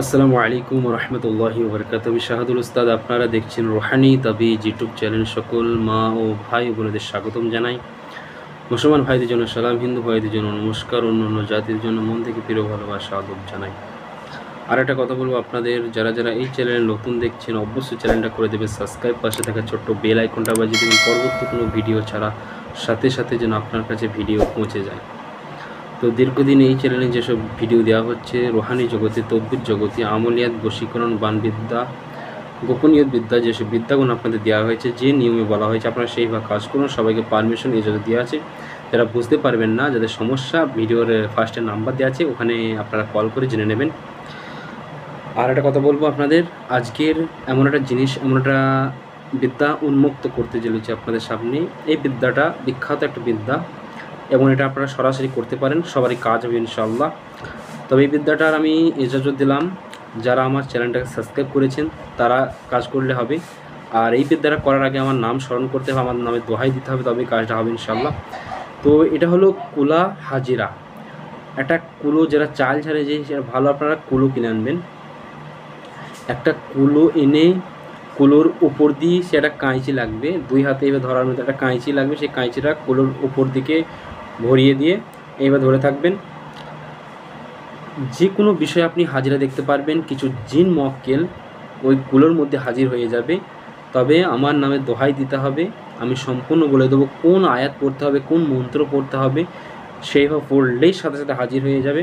আসসালামু আলাইকুম রহমতুল্লাহি ওবরকাতুহু। আমি শাহাদুল উস্তাদ, আপনারা দেখছেন রুহানি তাবিজ ইউটিউব চ্যানেল। সকল মা ও ভাই বোনেদের স্বাগতম জানাই। মুসলমান ভাইদের জন্য সালাম, হিন্দু ভাইদের জন্য নমস্কার, অন্য জাতির জন্য মন থেকে প্রিয় ভালোবাসা আদব জানাই। আর একটা কথা বলবো, আপনাদের যারা যারা এই চ্যানেলে নতুন দেখছেন অবশ্যই চ্যানেলটা করে দেবেন সাবস্ক্রাইব, পাশে থাকা ছোট্ট বেল আইকনটা বাজিয়ে দেবেন পরবর্তী কোনো ভিডিও ছাড়া সাথে সাথে যেন আপনার কাছে ভিডিও পৌঁছে যায়। তো দীর্ঘদিন এই চ্যানেলে যেসব ভিডিও দেওয়া হচ্ছে রুহানি জগতে, তদ্বির জগতে, আমলিয়াত, বশীকরণ, বানবিদ্যা, গোপনীয় বিদ্যা, যেসব বিদ্যাগুলো আপনাদের দেওয়া হয়েছে, যে নিয়মে বলা হয়েছে আপনারা সেইভাবে কাজ করুন। সবাইকে পারমিশন এই জন্য দেওয়া আছে। যারা বুঝতে পারবেন না, যাদের সমস্যা, ভিডিওর ফার্স্টে নাম্বার দেওয়া আছে, ওখানে আপনারা কল করে জেনে নেবেন। আর একটা কথা বলবো আপনাদের, আজকের এমন একটা জিনিস, এমন একটা বিদ্যা উন্মুক্ত করতে চলেছে আপনাদের সামনে। এই বিদ্যাটা বিখ্যাত একটা বিদ্যা এবং এটা আপনারা সরাসরি করতে পারেন, সবারই কাজ হবে ইনশাআল্লাহ। তবে এই বিদ্যাটার আমি ইজাজত দিলাম, যারা আমার চ্যানেলটাকে সাবস্ক্রাইব করেছেন তারা কাজ করলে হবে। আর এই বিদ্যাটা করার আগে আমার নাম স্মরণ করতে হবে, আমার নামে দোহাই দিতে হবে, তবে কাজটা হবে ইনশাআল্লাহ। তো এটা হলো কুলা হাজিরা। একটা কুলো, যারা চাল ছাড়ে যে ভালো, আপনারা কুলো কিনে আনবেন। একটা কুলো এনে কুলোর উপর দিয়ে সে একটা কাঁচি লাগবে, দুই হাতে এবার ধরার মধ্যে একটা কাঁচি লাগবে, সেই কাঁচিটা কুলোর উপর দিকে ভরিয়ে দিয়ে এইবার ধরে থাকবেন। যে কোনো বিষয়ে আপনি হাজিরা দেখতে পারবেন, কিছু জিন মক্কেল ওই কুলোর মধ্যে হাজির হয়ে যাবে। তবে আমার নামে দোহাই দিতে হবে, আমি সম্পূর্ণ বলে দেবো কোন আয়াত পড়তে হবে, কোন মন্ত্র পড়তে হবে, সেইভাবে পড়লেই সাথে সাথে হাজির হয়ে যাবে।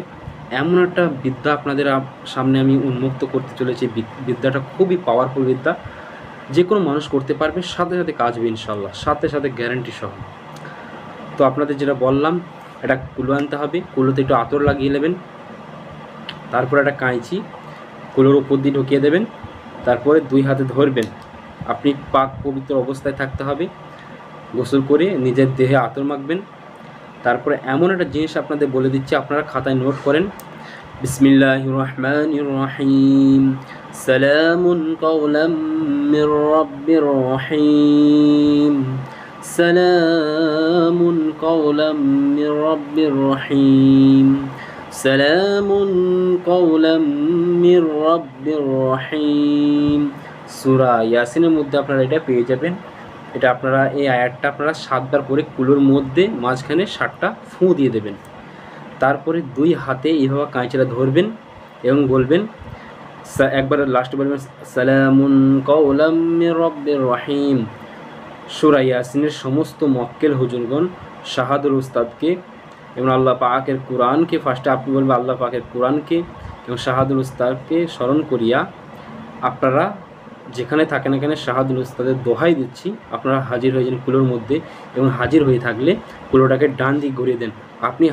এমন একটা বিদ্যা আপনাদের সামনে আমি উন্মুক্ত করতে চলেছি। বিদ্যাটা খুবই পাওয়ারফুল বিদ্যা, যে কোনো মানুষ করতে পারবে, সাথে সাথে কাজ হবে ইনশাল্লাহ, সাথে সাথে গ্যারান্টি সহ। তো আপনাদের যেটা বললাম, একটা কুলো আনতে হবে, কুলোতে একটু আতর লাগিয়ে নেবেন, তারপর একটা কাঁচি কুলোর উপর দিয়ে ঢুকিয়ে দেবেন, তারপরে দুই হাতে ধরবেন। আপনি পাক পবিত্র অবস্থায় থাকতে হবে, গোসল করে নিজের দেহে আতর মাখবেন। তারপরে এমন একটা জিনিস আপনাদের বলে দিচ্ছি, আপনারা খাতায় নোট করেন। বিসমিল্লাহির রহমানির রহিম, সালামুন কাওলাম মির রাব্বির রহিম, সালামুন কাওলাম মির রাব্বির রহিম, সালামুন কাওলাম মির রাব্বির রহিম। সূরা ইয়াসিনের মধ্যে আপনারা এটা পেয়ে যাবেন। এটা আপনারা এই আয়াতটা আপনারা 7 বার করে কুলোর মধ্যে মাঝখানে 7টা ফুঁ দিয়ে দেবেন। তারপরে দুই হাতে এইভাবে কাঁচিটা ধরবেন এবং বলবেন, একবার লাস্টে বলবেন সালামুন কাওলাম মির রাব্বির রহিম। সূরা ইয়াসিনের সমস্ত মক্কেল হুজুরগণ শাহাদুল উস্তাদকে এবং আল্লাহ পাকের কোরআনকে, ফার্স্টে আপনি বলবেন আল্লাহ পাকের কোরআনকে এবং শাহাদুল উস্তাদকে স্মরণ করিয়া আপনারা যেখানে থাকেন এখানে শাহাদুল উস্তাদের দোহাই দিচ্ছি, আপনারা হাজির হয়ে যান কুলোর মধ্যে। এবং হাজির হয়ে থাকলে কুলোটাকে ডান দিক ঘুরিয়ে দেন। আপনি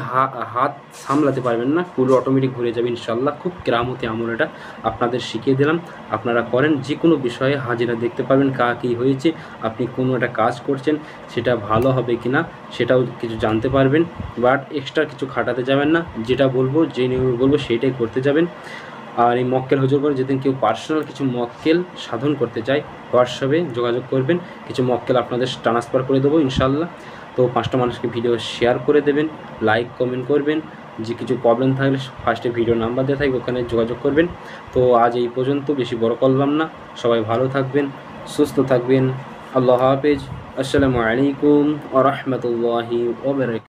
হাত সামলাতে পারবেন না, কুলো অটোমেটিক ঘুরে যাবে ইনশাল্লাহ। খুব কেরামতি আমল, এটা আপনাদের শিখিয়ে দিলাম, আপনারা করেন। যে কোনো বিষয়ে হাজিরা দেখতে পারবেন, কী হয়েছে, আপনি কোনো একটা কাজ করছেন সেটা ভালো হবে কি না সেটাও কিছু জানতে পারবেন। বাট এক্সট্রা কিছু খাটাতে যাবেন না, যেটা বলবো, যে নিয়ম বলবো সেইটাই করতে যাবেন। আর এই মক্কেল হুজুর করে যেদিন কেউ পার্সোনাল কিছু মক্কেল সাধন করতে চায়, হোয়াটসঅ্যাপে যোগাযোগ করবেন, কিছু মক্কেল আপনাদের ট্রান্সফার করে দেবো ইনশাল্লাহ। তো 5টা মানুষকে ভিডিও শেয়ার করে দেবেন, লাইক কমেন্ট করবেন। যে কিছু প্রবলেম থাকলে ফার্স্টে ভিডিও নাম্বার দেওয়া থাকবে, ওখানে যোগাযোগ করবেন। তো আজ এই পর্যন্ত, বেশি বড় করলাম না। সবাই ভালো থাকবেন, সুস্থ থাকবেন। আল্লাহ হাফেজ। আসসালামু আলাইকুম ওয়া রাহমাতুল্লাহি ওয়া বারাকাতুহু।